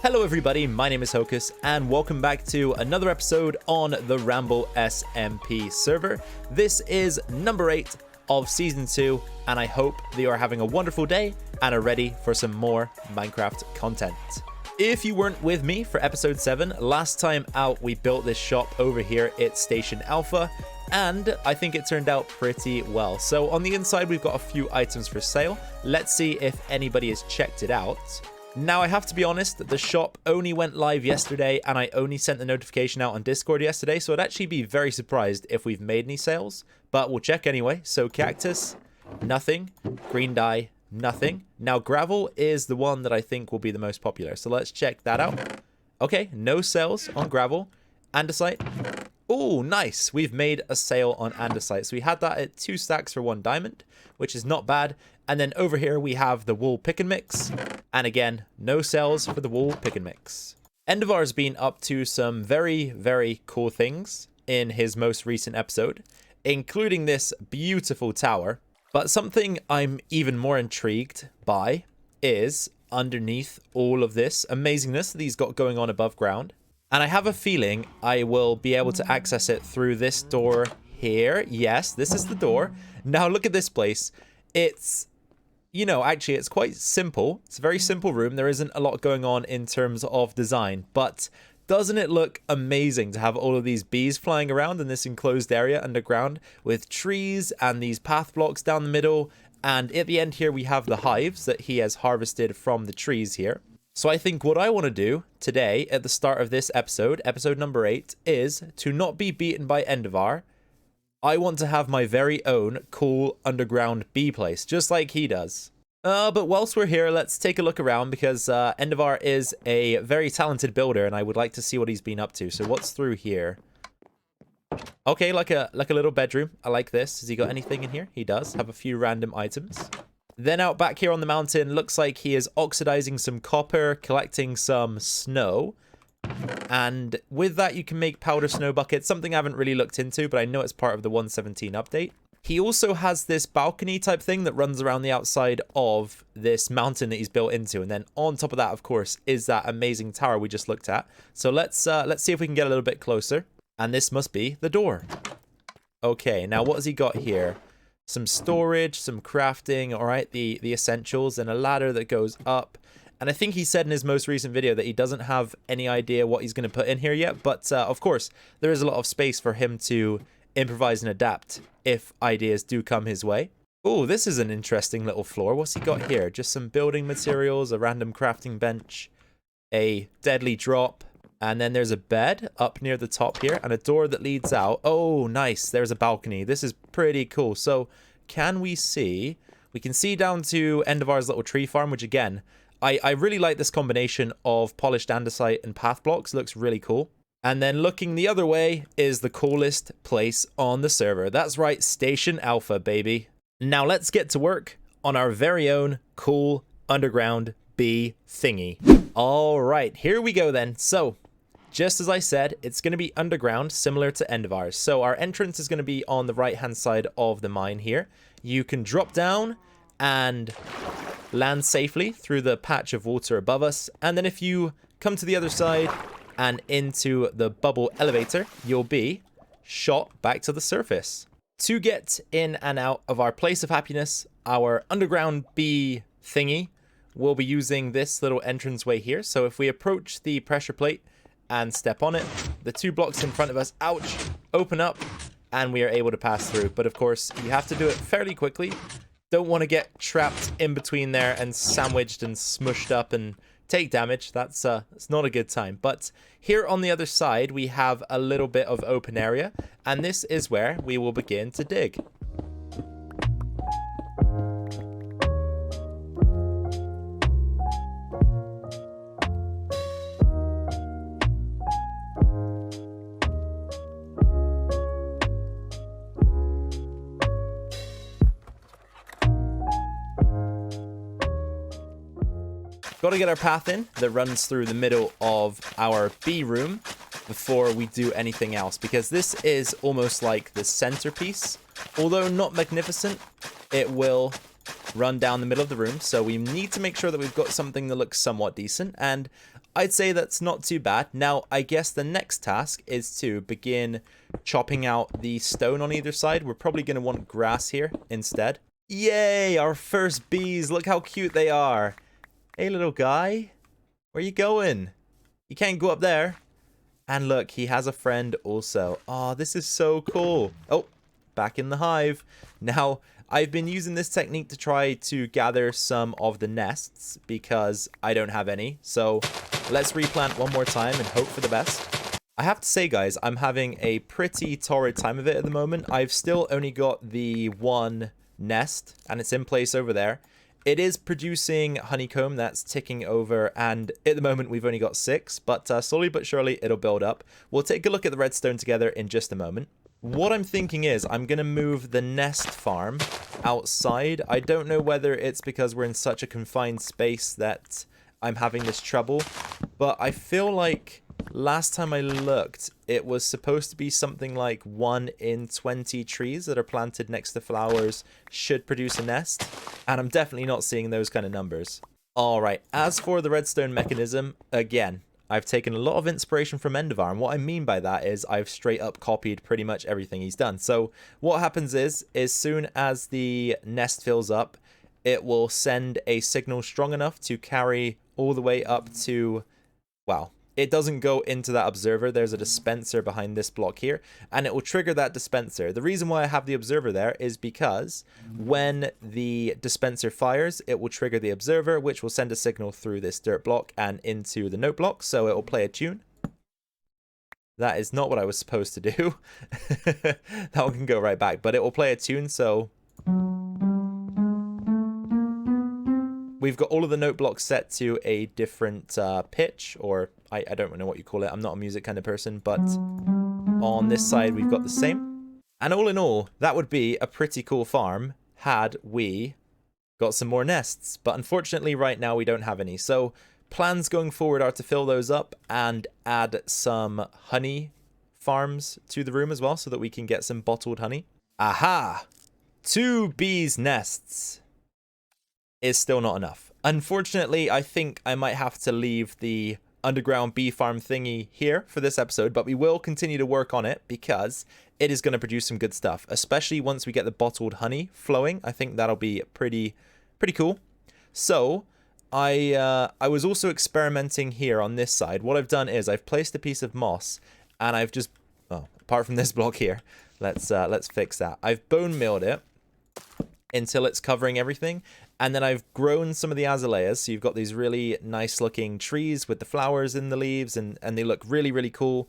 Hello everybody, my name is Hocus, and welcome back to another episode on the RambleSMP server. This is number 8 of Season 2, and I hope that you are having a wonderful day and are ready for some more Minecraft content. If you weren't with me for episode 7, last time out we built this shop over here at Station Alpha, and I think it turned out pretty well. So on the inside we've got a few items for sale. Let's see if anybody has checked it out. Now, I have to be honest, the shop only went live yesterday, and I only sent the notification out on Discord yesterday, so I'd actually be very surprised if we've made any sales, but we'll check anyway. So cactus, nothing. Green dye, nothing. Now, gravel is the one that I think will be the most popular, so let's check that out. Okay, no sales on gravel. Andesite. Oh, nice. We've made a sale on andesite. So we had that at 2 stacks for 1 diamond, which is not bad. And then over here we have the wool pick and mix. And again, no sales for the wool pick and mix. Endavar's been up to some very, very cool things in his most recent episode, including this beautiful tower. But something I'm even more intrigued by is underneath all of this amazingness that he's got going on above ground. And I have a feeling I will be able to access it through this door here. Yes, this is the door. Now look at this place. It's, you know, actually it's quite simple. It's a very simple room. There isn't a lot going on in terms of design. But doesn't it look amazing to have all of these bees flying around in this enclosed area underground with trees and these path blocks down the middle? And at the end here we have the hives that he has harvested from the trees here. So I think what I want to do today at the start of this episode, episode number 8, is to not be beaten by Endavar. I want to have my very own cool underground bee place, just like he does. But whilst we're here, let's take a look around because Endavar is a very talented builder and I would like to see what he's been up to. So what's through here? Okay, like a little bedroom. I like this. Has he got anything in here? He does have a few random items. Then out back here on the mountain, looks like he is oxidizing some copper, collecting some snow. And with that, you can make powder snow buckets, something I haven't really looked into, but I know it's part of the 1.17 update. He also has this balcony type thing that runs around the outside of this mountain that he's built into. And then on top of that, of course, is that amazing tower we just looked at. So let's see if we can get a little bit closer. And this must be the door. Okay, now what has he got here? Some storage, some crafting, all right, the essentials, and a ladder that goes up. And I think he said in his most recent video that he doesn't have any idea what he's going to put in here yet. But of course, there is a lot of space for him to improvise and adapt if ideas do come his way. Oh, this is an interesting little floor. What's he got here? Just some building materials, a random crafting bench, a deadly drop. And then there's a bed up near the top here and a door that leads out. Oh, nice. There's a balcony. This is pretty cool. So can we see? We can see down to Endavar's little tree farm, which again, I really like this combination of polished andesite and path blocks. It looks really cool. And then looking the other way is the coolest place on the server. That's right, Station Alpha, baby. Now let's get to work on our very own cool underground bee thingy. All right, here we go then. So just as I said, it's going to be underground, similar to Endavar's. So our entrance is going to be on the right-hand side of the mine here. You can drop down and land safely through the patch of water above us. And then if you come to the other side and into the bubble elevator, you'll be shot back to the surface. To get in and out of our place of happiness, our underground bee thingy, we'll be using this little entranceway here. So if we approach the pressure plate and step on it, the 2 blocks in front of us, ouch, open up and we are able to pass through. But of course, you have to do it fairly quickly. Don't want to get trapped in between there and sandwiched and smushed up and take damage. That's it's not a good time. But here on the other side, we have a little bit of open area, and this is where we will begin to dig. Got to get our path in that runs through the middle of our bee room before we do anything else, because this is almost like the centerpiece. Although not magnificent, it will run down the middle of the room. So we need to make sure that we've got something that looks somewhat decent. And I'd say that's not too bad. Now, I guess the next task is to begin chopping out the stone on either side. We're probably going to want grass here instead. Yay, our first bees. Look how cute they are. Hey, little guy. Where you going? You can't go up there. And look, he has a friend also. Oh, this is so cool. Oh, back in the hive. Now, I've been using this technique to try to gather some of the nests because I don't have any. So let's replant one more time and hope for the best. I have to say, guys, I'm having a pretty torrid time of it at the moment. I've still only got the one nest and it's in place over there. It is producing honeycomb that's ticking over, and at the moment we've only got 6, but slowly but surely it'll build up. We'll take a look at the redstone together in just a moment. What I'm thinking is I'm going to move the nest farm outside. I don't know whether it's because we're in such a confined space that I'm having this trouble, but I feel like last time I looked, it was supposed to be something like 1 in 20 trees that are planted next to flowers should produce a nest, and I'm definitely not seeing those kind of numbers. Alright, as for the redstone mechanism, again, I've taken a lot of inspiration from Endavar, and what I mean by that is I've straight up copied pretty much everything he's done. So what happens is, as soon as the nest fills up, it will send a signal strong enough to carry all the way up to, wow, it doesn't go into that observer. There's a dispenser behind this block here, and it will trigger that dispenser. The reason why I have the observer there is because when the dispenser fires, it will trigger the observer, which will send a signal through this dirt block and into the note block, so it will play a tune. That is not what I was supposed to do. That one can go right back, but it will play a tune, so we've got all of the note blocks set to a different pitch, or I don't know what you call it. I'm not a music kind of person, but on this side, we've got the same. And all in all, that would be a pretty cool farm had we got some more nests. But unfortunately, right now, we don't have any. So plans going forward are to fill those up and add some honey farms to the room as well so that we can get some bottled honey. Aha! 2 bees' nests is still not enough. Unfortunately, I think I might have to leave the underground bee farm thingy here for this episode, but we will continue to work on it because it is going to produce some good stuff, especially once we get the bottled honey flowing. I think that'll be pretty cool. So I was also experimenting here on this side. What I've done is I've placed a piece of moss, and I've just, oh, apart from this block here, let's fix that. I've bone milled it until it's covering everything. And then I've grown some of the azaleas, so you've got these really nice looking trees with the flowers in the leaves, and they look really cool.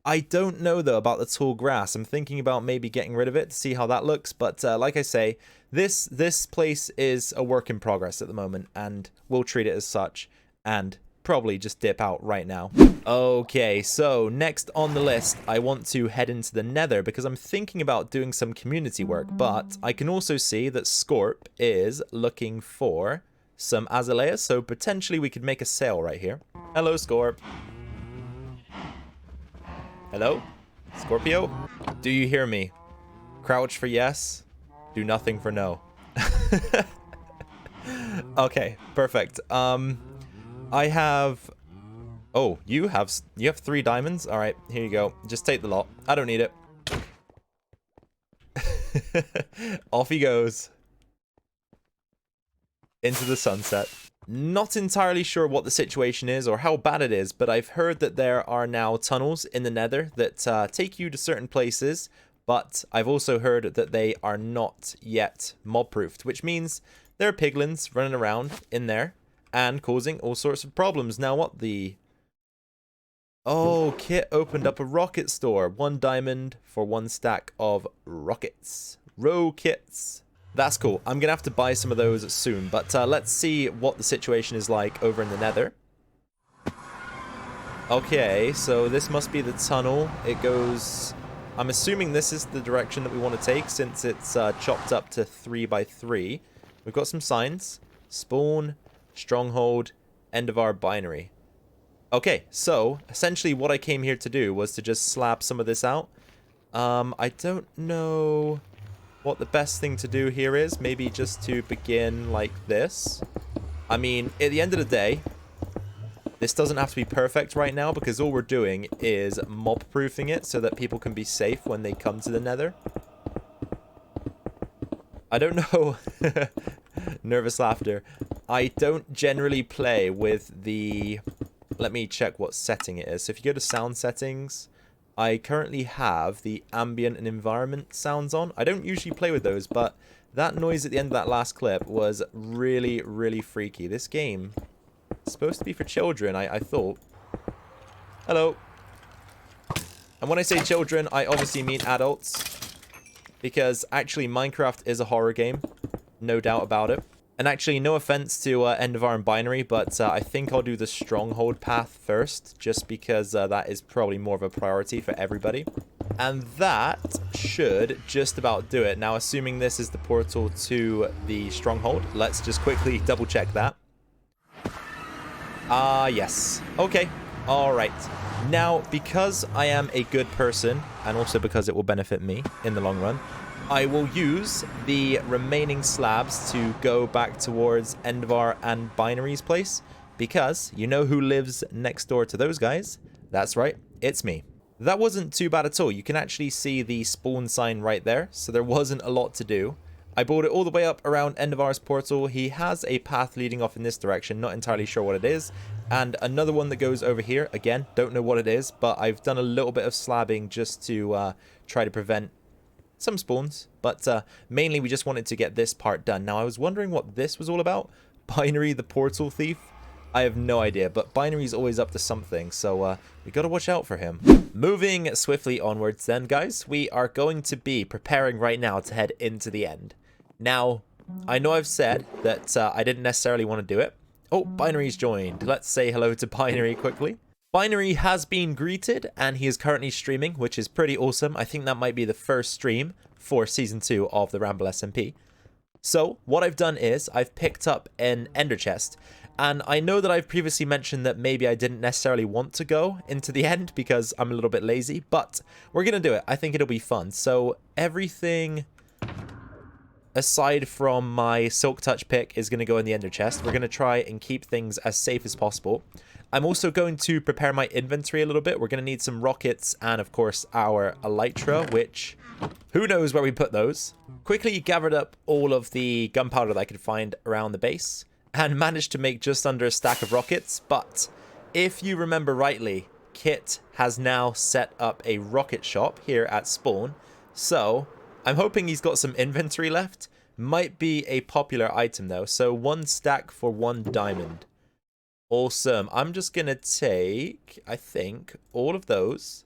I don't know though about the tall grass. I'm thinking about maybe getting rid of it to see how that looks, but like I say, this place is a work in progress at the moment, and we'll treat it as such, and probably just dip out right now. Okay, so next on the list, I want to head into the Nether because I'm thinking about doing some community work, but I can also see that Scorp is looking for some azaleas, so potentially we could make a sale right here. Hello, Scorp. Hello? Scorpio? Do you hear me? Crouch for yes, do nothing for no. Okay, perfect. I have... Oh, you have 3 diamonds? Alright, here you go. Just take the lot. I don't need it. Off he goes. Into the sunset. Not entirely sure what the situation is or how bad it is, but I've heard that there are now tunnels in the Nether that take you to certain places, but I've also heard that they are not yet mob-proofed, which means there are piglins running around in there and causing all sorts of problems. Now what the... Oh, KITT opened up a rocket store. 1 diamond for 1 stack of rockets. Rockets. That's cool. I'm going to have to buy some of those soon, but let's see what the situation is like over in the Nether. Okay, so this must be the tunnel. It goes... I'm assuming this is the direction that we want to take since it's chopped up to 3 by 3. We've got some signs. Spawn, Stronghold, Endavar binary. Okay, so essentially what I came here to do was to just slab some of this out. I don't know what the best thing to do here is. Maybe just to begin like this. I mean, at the end of the day, this doesn't have to be perfect right now because all we're doing is mob-proofing it so that people can be safe when they come to the Nether. I don't know. Nervous laughter. I don't generally play with the... Let me check what setting it is. So if you go to sound settings, I currently have the ambient and environment sounds on. I don't usually play with those, but that noise at the end of that last clip was really, really freaky. This game is supposed to be for children, I thought. Hello. And when I say children, I obviously mean adults. Because actually Minecraft is a horror game. No doubt about it. And actually, no offense to Endavar and Binary, but I think I'll do the Stronghold path first, just because that is probably more of a priority for everybody. And that should just about do it. Now, assuming this is the portal to the Stronghold, let's just quickly double check that. Yes. Okay. All right. Now, because I am a good person, and also because it will benefit me in the long run, I will use the remaining slabs to go back towards Endavar and Binary's place, because you know who lives next door to those guys? That's right, it's me. That wasn't too bad at all. You can actually see the spawn sign right there, so there wasn't a lot to do. I brought it all the way up around Endavar's portal. He has a path leading off in this direction, not entirely sure what it is, and another one that goes over here. Again, don't know what it is, but I've done a little bit of slabbing just to try to prevent some spawns, but mainly we just wanted to get this part done. Now, I was wondering what this was all about. Binary, the portal thief? I have no idea, but Binary's always up to something, so we gotta watch out for him. Moving swiftly onwards then, guys, we are going to be preparing right now to head into the end. Now, I know I've said that I didn't necessarily want to do it. Oh, Binary's joined. Let's say hello to Binary quickly. Binary has been greeted, and he is currently streaming, which is pretty awesome. I think that might be the first stream for Season 2 of the RambleSMP. So, what I've done is, I've picked up an ender chest, and I know that I've previously mentioned that maybe I didn't necessarily want to go into the end, because I'm a little bit lazy, but we're going to do it. I think it'll be fun. So, everything aside from my Silk Touch pick is going to go in the ender chest. We're going to try and keep things as safe as possible. I'm also going to prepare my inventory a little bit. We're going to need some rockets and, of course, our elytra, which who knows where we put those. Quickly gathered up all of the gunpowder that I could find around the base and managed to make just under a stack of rockets. But if you remember rightly, KITT has now set up a rocket shop here at spawn. So I'm hoping he's got some inventory left. Might be a popular item, though. So 1 stack for 1 diamond. Awesome. I'm just going to take, I think, all of those,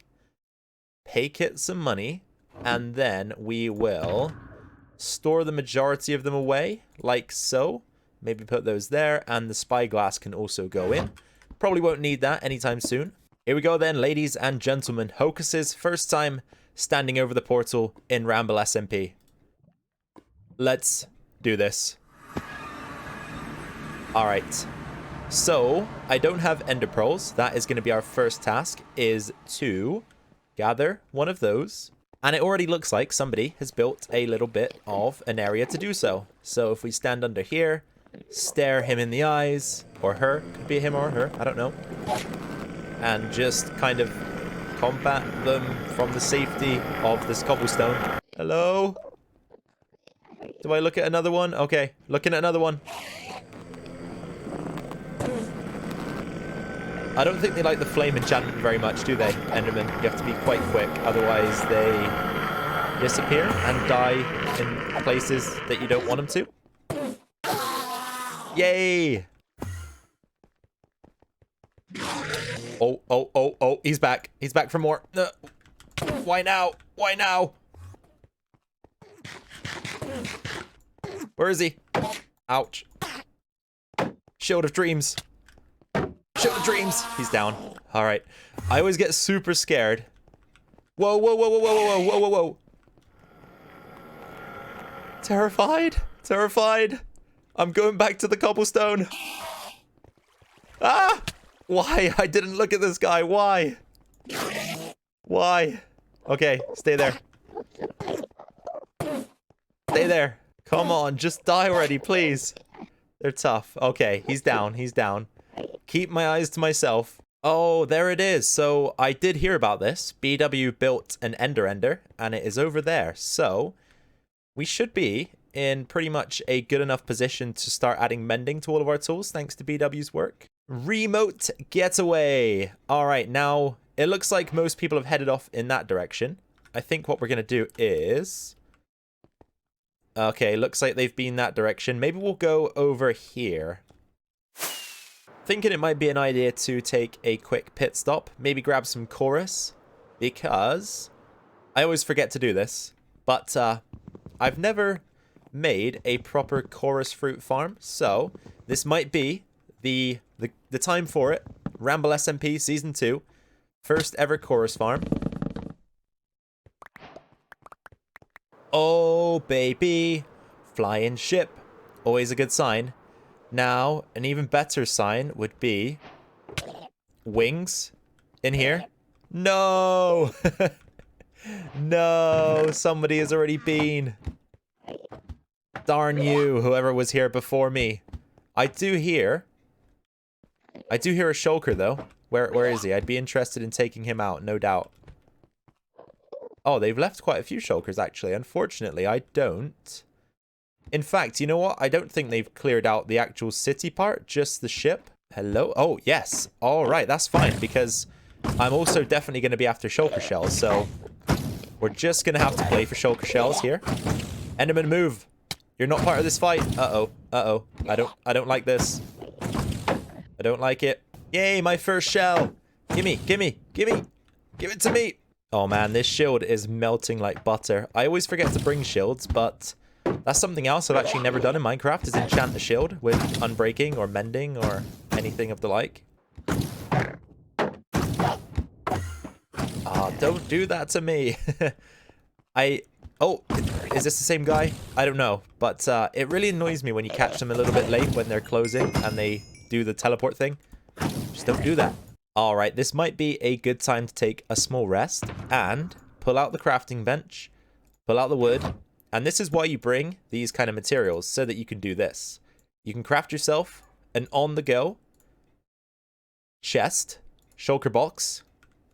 pay KITT some money, and then we will store the majority of them away, like so. Maybe put those there, and the spyglass can also go in. Probably won't need that anytime soon. Here we go then, ladies and gentlemen. Hocus's first time standing over the portal in RambleSMP. Let's do this. Alright. So, I don't have ender pearls. That is going to be our first task, is to gather one of those. And it already looks like somebody has built a little bit of an area to do so. So if we stand under here, stare him in the eyes, or her, could be him or her, I don't know. And just kind of combat them from the safety of this cobblestone. Hello? Do I look at another one? Okay, looking at another one. I don't think they like the flame enchantment very much, do they, Enderman? You have to be quite quick, otherwise they disappear and die in places that you don't want them to. Yay! Oh, he's back. He's back for more. Why now? Why now? Where is he? Ouch. Shield of Dreams. Shield of Dreams. He's down. All right. I always get super scared. Whoa, whoa, whoa, whoa, whoa, whoa, whoa, whoa, whoa. Terrified. Terrified. I'm going back to the cobblestone. Ah! Why? I didn't look at this guy. Why? Why? Okay, stay there. Stay there. Come on, just die already, please. They're tough. Okay, he's down. He's down. Keep my eyes to myself. Oh, there it is. So I did hear about this. BW built an Ender, and it is over there. So we should be in pretty much a good enough position to start adding mending to all of our tools, thanks to BW's work. Remote getaway. All right, now it looks like most people have headed off in that direction. I think what we're going to do is... Okay, looks like they've been that direction. Maybe we'll go over here. Thinking it might be an idea to take a quick pit stop. Maybe grab some chorus. Because I always forget to do this. But I've never made a proper chorus fruit farm. So this might be the time for it. RambleSMP Season 2. First ever chorus farm. Oh, baby. Flying ship. Always a good sign. Now, an even better sign would be... wings in here. No! No! Somebody has already been. Darn you, whoever was here before me. I do hear a shulker, though. Where is he? I'd be interested in taking him out, no doubt. Oh, they've left quite a few shulkers, actually. Unfortunately, I don't. In fact, you know what? I don't think they've cleared out the actual city part, just the ship. Hello? Oh, yes. All right, that's fine, because I'm also definitely going to be after shulker shells, so we're just going to have to play for shulker shells here. Enderman, move. You're not part of this fight. Uh-oh. Uh-oh. I don't like this. I don't like it. Yay, my first shell. Gimme, gimme, gimme. Give it to me. Oh man, this shield is melting like butter. I always forget to bring shields, but that's something else I've actually never done in Minecraft, is enchant the shield with unbreaking or mending or anything of the like. Ah, don't do that to me. Oh, is this the same guy? I don't know, but it really annoys me when you catch them a little bit late when they're closing and they do the teleport thing. Just don't do that. Alright, this might be a good time to take a small rest and pull out the crafting bench, pull out the wood, and this is why you bring these kind of materials, so that you can do this. You can craft yourself an on-the-go chest, shulker box,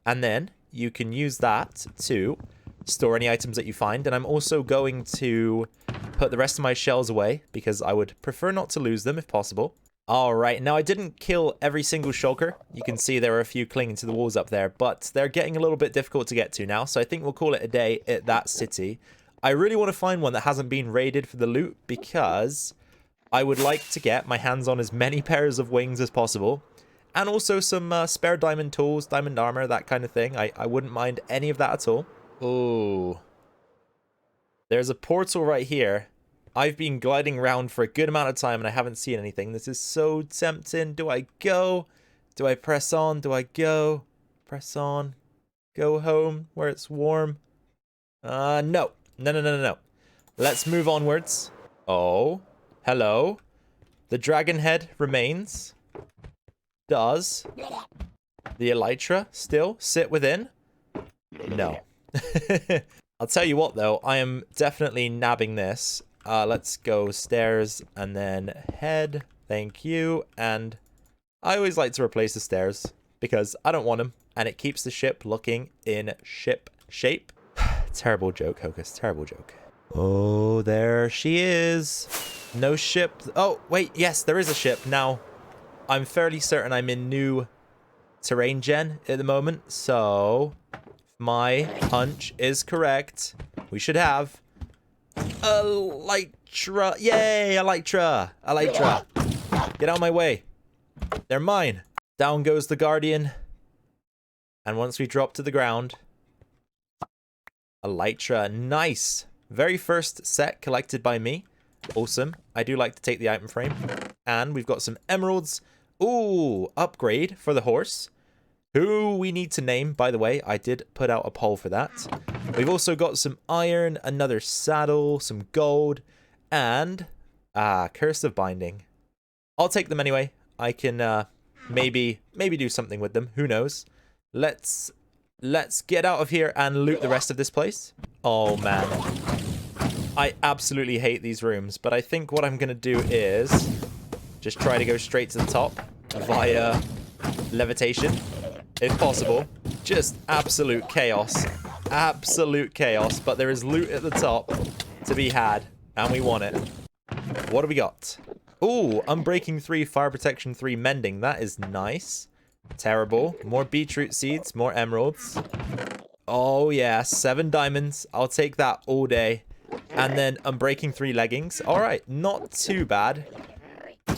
and then you can use that to store any items that you find. And I'm also going to put the rest of my shells away because I would prefer not to lose them if possible. Alright, now I didn't kill every single shulker. You can see there are a few clinging to the walls up there, but they're getting a little bit difficult to get to now, so I think we'll call it a day at that city. I really want to find one that hasn't been raided for the loot because I would like to get my hands on as many pairs of wings as possible, and also some spare diamond tools, diamond armor, that kind of thing. I wouldn't mind any of that at all. Oh, there's a portal right here. I've been gliding around for a good amount of time and I haven't seen anything. This is so tempting. Do I go? Do I press on? Do I go? Press on. Go home where it's warm. No. No. Let's move onwards. Oh, hello. The dragon head remains. Does the elytra still sit within? No. I'll tell you what, though. I am definitely nabbing this. Let's go stairs and then head. Thank you. And I always like to replace the stairs because I don't want them. And it keeps the ship looking in ship shape. Terrible joke, Hocus. Terrible joke. Oh, there she is. No ship. Oh, wait. Yes, there is a ship. Now, I'm fairly certain I'm in new terrain gen at the moment. So, if my hunch is correct, we should have elytra. Yay, elytra. Elytra. Get out of my way. They're mine. Down goes the guardian. And once we drop to the ground, elytra. Nice. Very first set collected by me. Awesome. I do like to take the item frame. And we've got some emeralds. Ooh, upgrade for the horse. Who we need to name, by the way. I did put out a poll for that. We've also got some iron, another saddle, some gold, and curse of binding. I'll take them anyway. I can maybe do something with them. Who knows? Let's get out of here and loot the rest of this place. Oh man. I absolutely hate these rooms, but I think what I'm going to do is just try to go straight to the top via levitation, if possible. Just absolute chaos. Absolute chaos, but there is loot at the top to be had, and we want it. What do we got? Ooh, Unbreaking 3, Fire Protection 3, Mending. That is nice. Terrible. More beetroot seeds, more emeralds. Oh yeah, 7 diamonds. I'll take that all day. And then Unbreaking 3 leggings. Alright, not too bad.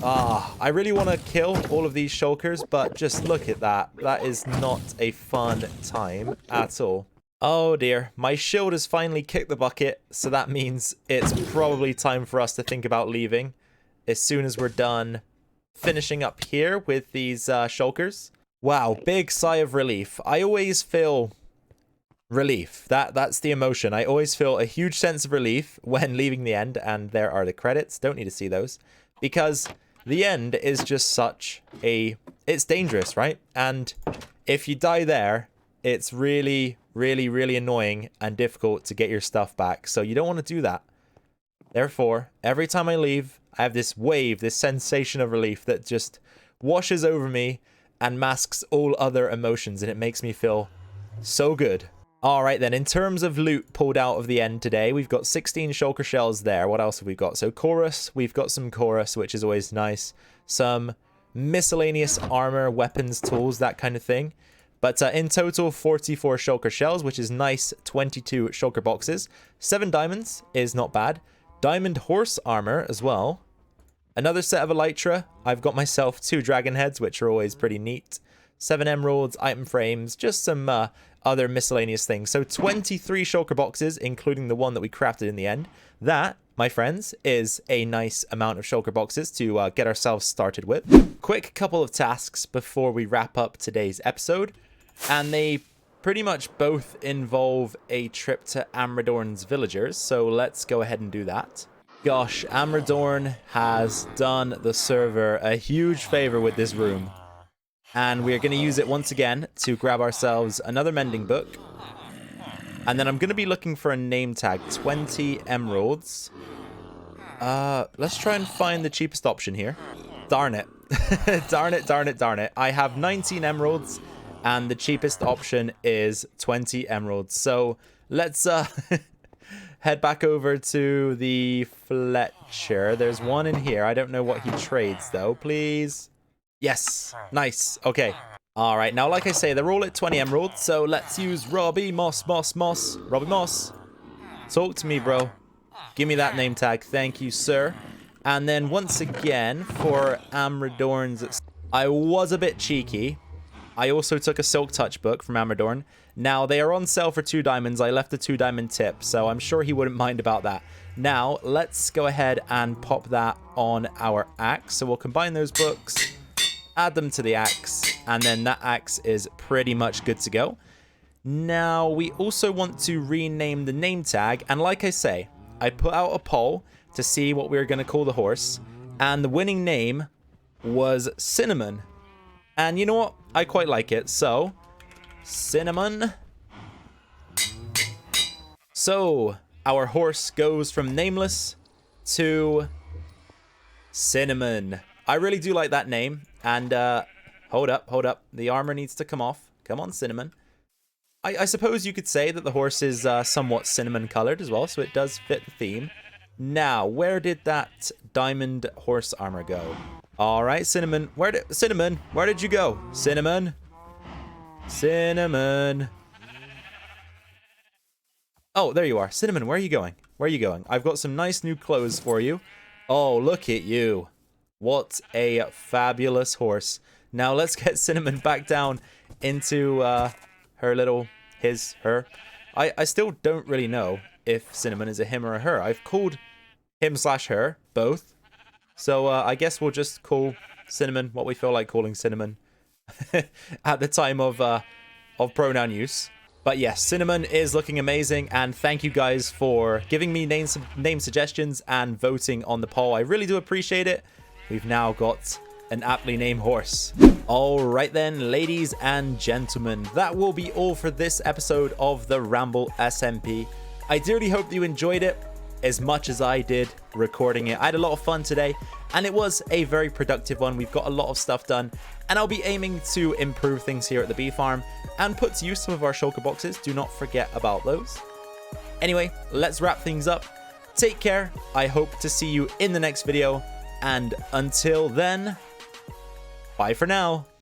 I really want to kill all of these shulkers, but just look at that. That is not a fun time at all. Oh dear, my shield has finally kicked the bucket, so that means it's probably time for us to think about leaving as soon as we're done finishing up here with these shulkers. Wow, big sigh of relief. I always feel relief. That's the emotion. I always feel a huge sense of relief when leaving the end, and there are the credits. Don't need to see those, because the end is just such a... It's dangerous, right? And if you die there, it's really, really, really annoying and difficult to get your stuff back. So you don't want to do that. Therefore, every time I leave, I have this wave, this sensation of relief that just washes over me and masks all other emotions, and it makes me feel so good. Alright then, in terms of loot pulled out of the end today, we've got 16 shulker shells there. What else have we got? So chorus, we've got some chorus, which is always nice. Some miscellaneous armor, weapons, tools, that kind of thing. But in total, 44 shulker shells, which is nice. 22 shulker boxes. 7 diamonds is not bad. Diamond horse armor as well. Another set of elytra. I've got myself 2 dragon heads, which are always pretty neat. 7 emeralds, item frames, just some other miscellaneous things. So 23 shulker boxes, including the one that we crafted in the end. That, my friends, is a nice amount of shulker boxes to get ourselves started with. Quick couple of tasks before we wrap up today's episode. And they pretty much both involve a trip to Amradorn's villagers. So let's go ahead and do that. Gosh, Amradorn has done the server a huge favor with this room. And we're going to use it once again to grab ourselves another mending book. And then I'm going to be looking for a name tag. 20 emeralds. Let's try and find the cheapest option here. Darn it. Darn it, darn it, darn it. I have 19 emeralds. And the cheapest option is 20 emeralds. So let's head back over to the Fletcher. There's one in here. I don't know what he trades, though. Please. Yes. Nice. Okay. All right. Now, like I say, they're all at 20 emeralds. So let's use Robbie Moss. Robbie Moss. Talk to me, bro. Give me that name tag. Thank you, sir. And then once again, for Amradorn's... I was a bit cheeky. I also took a Silk Touch book from Amradorn. Now, they are on sale for 2 diamonds. I left a 2 diamond tip, so I'm sure he wouldn't mind about that. Now, let's go ahead and pop that on our axe. So we'll combine those books, add them to the axe, and then that axe is pretty much good to go. Now, we also want to rename the name tag. And like I say, I put out a poll to see what we were going to call the horse. And the winning name was Cinnamon. And you know what? I quite like it. So, Cinnamon. So, our horse goes from nameless to Cinnamon. I really do like that name. And, hold up. The armor needs to come off. Come on, Cinnamon. I suppose you could say that the horse is somewhat cinnamon colored as well, so it does fit the theme. Now, where did that diamond horse armor go? All right, Cinnamon. Where did you go? Cinnamon. Oh, there you are. Cinnamon, where are you going? I've got some nice new clothes for you. Oh, look at you. What a fabulous horse. Now let's get Cinnamon back down into her. I still don't really know if Cinnamon is a him or a her. I've called him/her both. So I guess we'll just call Cinnamon what we feel like calling Cinnamon at the time of pronoun use. But yes, Cinnamon is looking amazing, and thank you guys for giving me name suggestions and voting on the poll. I really do appreciate it. We've now got an aptly named horse. All right then, ladies and gentlemen, that will be all for this episode of the RambleSMP. I dearly hope you enjoyed it. as much as I did recording it. I had a lot of fun today, and it was a very productive one. We've got a lot of stuff done, and I'll be aiming to improve things here at the bee farm and put to use some of our shulker boxes. Do not forget about those. Anyway, let's wrap things up. Take care. I hope to see you in the next video, and until then, bye for now.